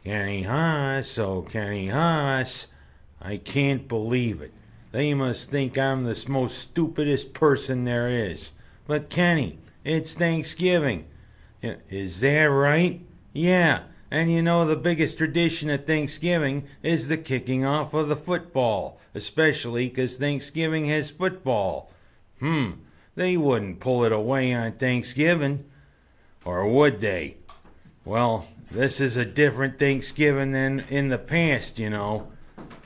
Kenny Haas, oh Kenny Haas. I can't believe it. They must think I'm the most stupidest person there is. But Kenny, it's Thanksgiving. Is that right? Yeah, and you know the biggest tradition at Thanksgiving is the kicking off of the football, especially 'cause Thanksgiving has football. They wouldn't pull it away on Thanksgiving. Or would they? Well, this is a different Thanksgiving than in the past, you know.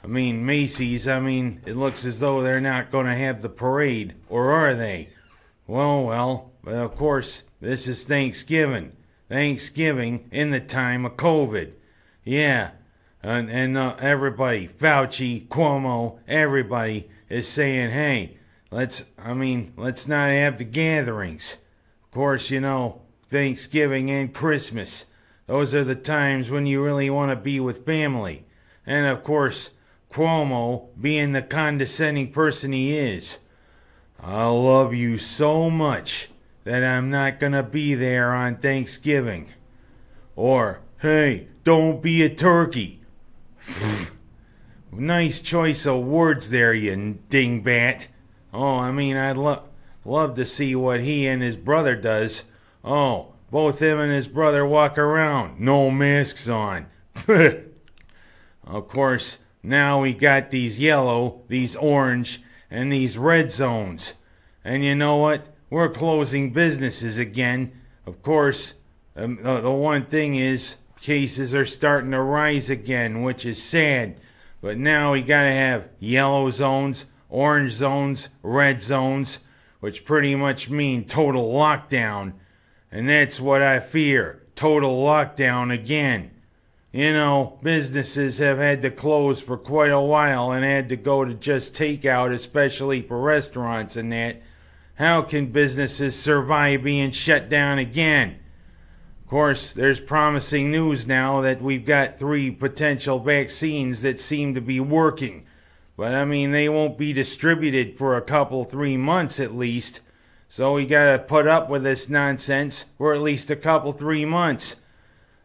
Macy's, it looks as though they're not going to have the parade, or are they? Well, but of course, this is Thanksgiving. Thanksgiving in the time of COVID. Yeah, and everybody, Fauci, Cuomo, everybody is saying, hey, let's not have the gatherings. Of course, you know, Thanksgiving and Christmas. Those are the times when you really want to be with family. And of course, Cuomo, being the condescending person he is, I love you so much that I'm not gonna be there on Thanksgiving. Or, hey, don't be a turkey. Nice choice of words there, you dingbat. Oh, I'd love to see what he and his brother does. Oh, both him and his brother walk around, no masks on. Of course, now we got these yellow, these orange, and these red zones. And you know what? We're closing businesses again. Of course, the one thing is, cases are starting to rise again, which is sad. But now we gotta have yellow zones, orange zones, red zones, which pretty much mean total lockdown. And that's what I fear, total lockdown again. You know, businesses have had to close for quite a while and had to go to just takeout, especially for restaurants and that. How can businesses survive being shut down again? Of course, there's promising news now that we've got 3 potential vaccines that seem to be working. But they won't be distributed for a couple, 3 months at least. So we gotta put up with this nonsense for at least a couple, 3 months.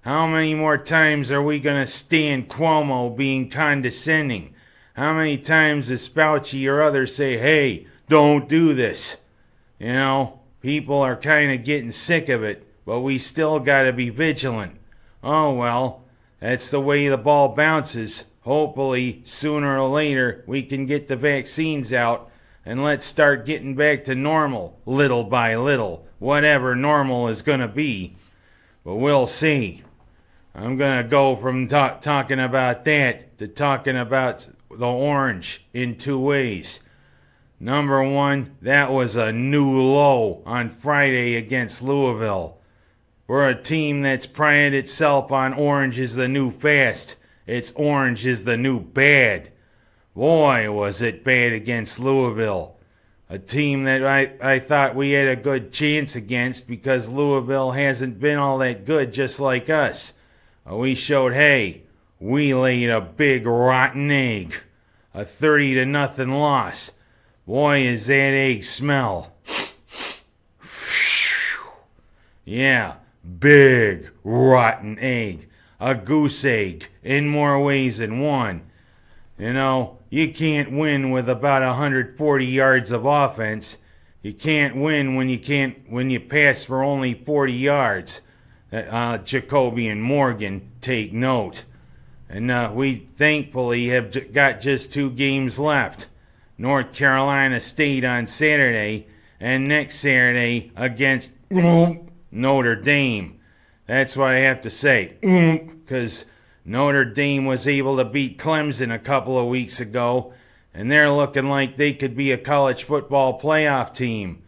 How many more times are we gonna stand Cuomo being condescending? How many times does Fauci or others say, hey, don't do this? You know, people are kind of getting sick of it, but we still gotta be vigilant. Oh well, that's the way the ball bounces. Hopefully, sooner or later, we can get the vaccines out and let's start getting back to normal, little by little, whatever normal is gonna be. But we'll see. I'm gonna go from talking about that to talking about the orange in 2 ways. Number 1, that was a new low on Friday against Louisville. We're a team that's prided itself on orange is the new fast. It's orange is the new bad. Boy, was it bad against Louisville. A team that I thought we had a good chance against because Louisville hasn't been all that good just like us. We showed, hey, we laid a big rotten egg. A 30-0 loss. Boy, is that egg smell. Yeah, big rotten egg. A goose egg in more ways than one. You know, you can't win with about 140 yards of offense. You can't win when you pass for only 40 yards. Jacoby and Morgan, take note. And we thankfully have got just 2 games left. North Carolina State on Saturday, and next Saturday against Notre Dame. That's what I have to say. Because Notre Dame was able to beat Clemson a couple of weeks ago, and they're looking like they could be a college football playoff team.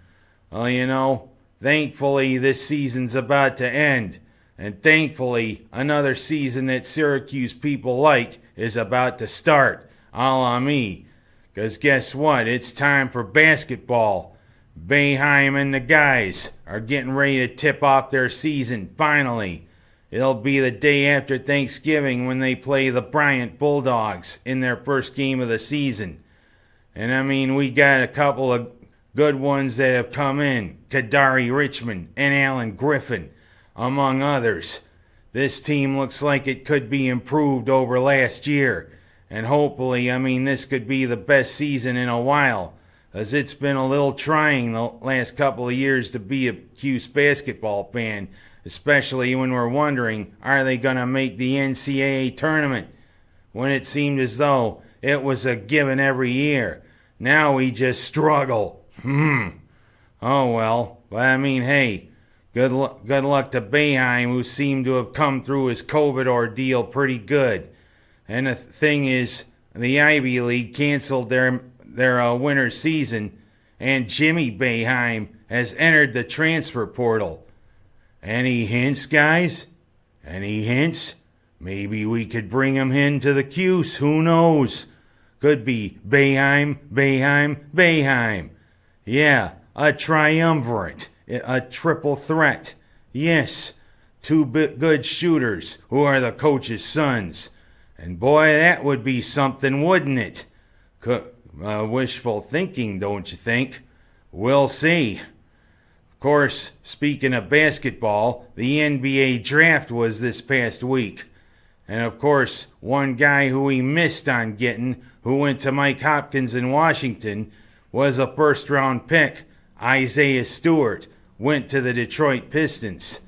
Well, you know, thankfully this season's about to end. And thankfully, another season that Syracuse people like is about to start. A la me. Because guess what? It's time for basketball. Boeheim and the guys are getting ready to tip off their season, finally. It'll be the day after Thanksgiving when they play the Bryant Bulldogs in their first game of the season. And we got a couple of good ones that have come in. Kadari Richmond and Alan Griffin, among others. this team looks like it could be improved over last year. And hopefully, this could be the best season in a while, as it's been a little trying the last couple of years to be a Cuse basketball fan, especially when we're wondering, are they going to make the NCAA tournament? When it seemed as though it was a given every year. Now we just struggle. Oh well. But hey, good luck to Boeheim, who seemed to have come through his COVID ordeal pretty good. And the thing is, the Ivy League canceled their winter season, and Jimmy Boeheim has entered the transfer portal. Any hints, guys? Any hints? Maybe we could bring him into the Cuse. Who knows? Could be Boeheim, Boeheim, Boeheim. Yeah, a triumvirate, a triple threat. Yes, two good shooters who are the coach's sons. And boy, that would be something, wouldn't it? Wishful thinking, don't you think? We'll see. Of course, speaking of basketball, the NBA draft was this past week. And of course, one guy who he missed on getting, who went to Mike Hopkins in Washington, was a first-round pick. Isaiah Stewart went to the Detroit Pistons.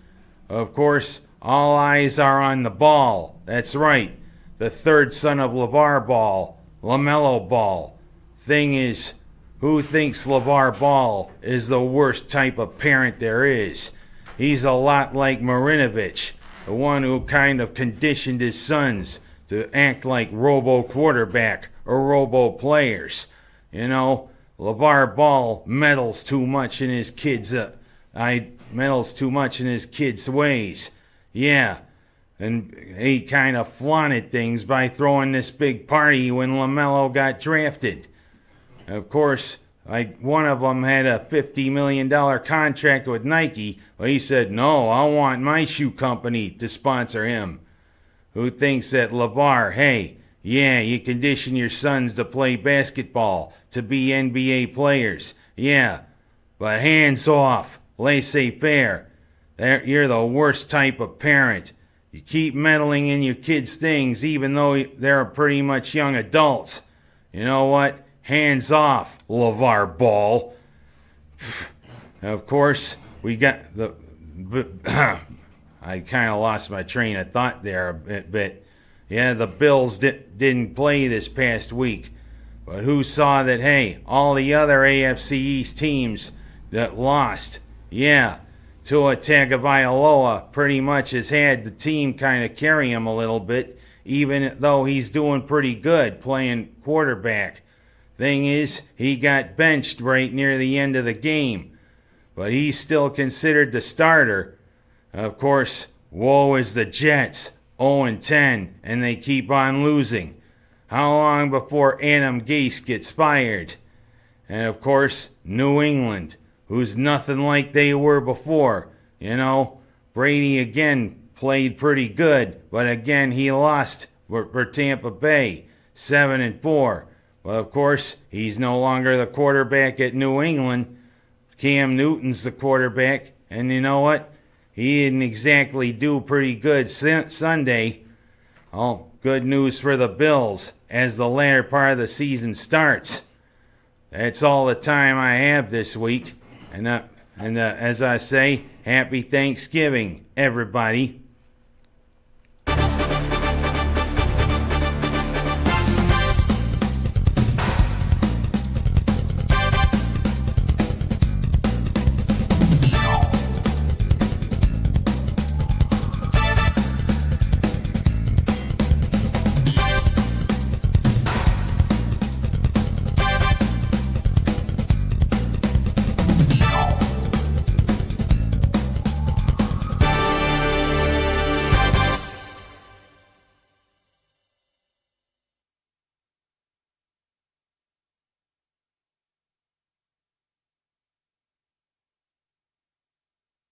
Of course, all eyes are on the Ball. That's right, the third son of LaVar Ball, LaMelo Ball. Thing is, who thinks LaVar Ball is the worst type of parent there is? He's a lot like Marinovich, the one who kind of conditioned his sons to act like robo-quarterback or robo-players. LaVar Ball meddles too much in his kids' ways. Yeah, and he kind of flaunted things by throwing this big party when LaMelo got drafted. Of course, one of them had a $50 million contract with Nike, but he said, no, I want my shoe company to sponsor him. Who thinks that LaVar, you condition your sons to play basketball, to be NBA players. Yeah, but hands off, laissez-faire. You're the worst type of parent. You keep meddling in your kids' things even though they're pretty much young adults. You know what? Hands off, LaVar Ball. Of course, we got the... I kind of lost my train of thought there a bit. Yeah, the Bills didn't play this past week. But who saw that, all the other AFC East teams that lost? Yeah, Tua Tagovailoa pretty much has had the team kind of carry him a little bit, even though he's doing pretty good playing quarterback. Thing is, he got benched right near the end of the game, but he's still considered the starter. Of course, woe is the Jets, 0-10, and they keep on losing. How long before Adam Gase gets fired? And of course, New England, who's nothing like they were before. Brady again played pretty good, but again he lost for Tampa Bay, 7-4. Well, of course, he's no longer the quarterback at New England. Cam Newton's the quarterback, and you know what? He didn't exactly do pretty good Sunday. Oh, good news for the Bills as the latter part of the season starts. That's all the time I have this week. And as I say, happy Thanksgiving, everybody.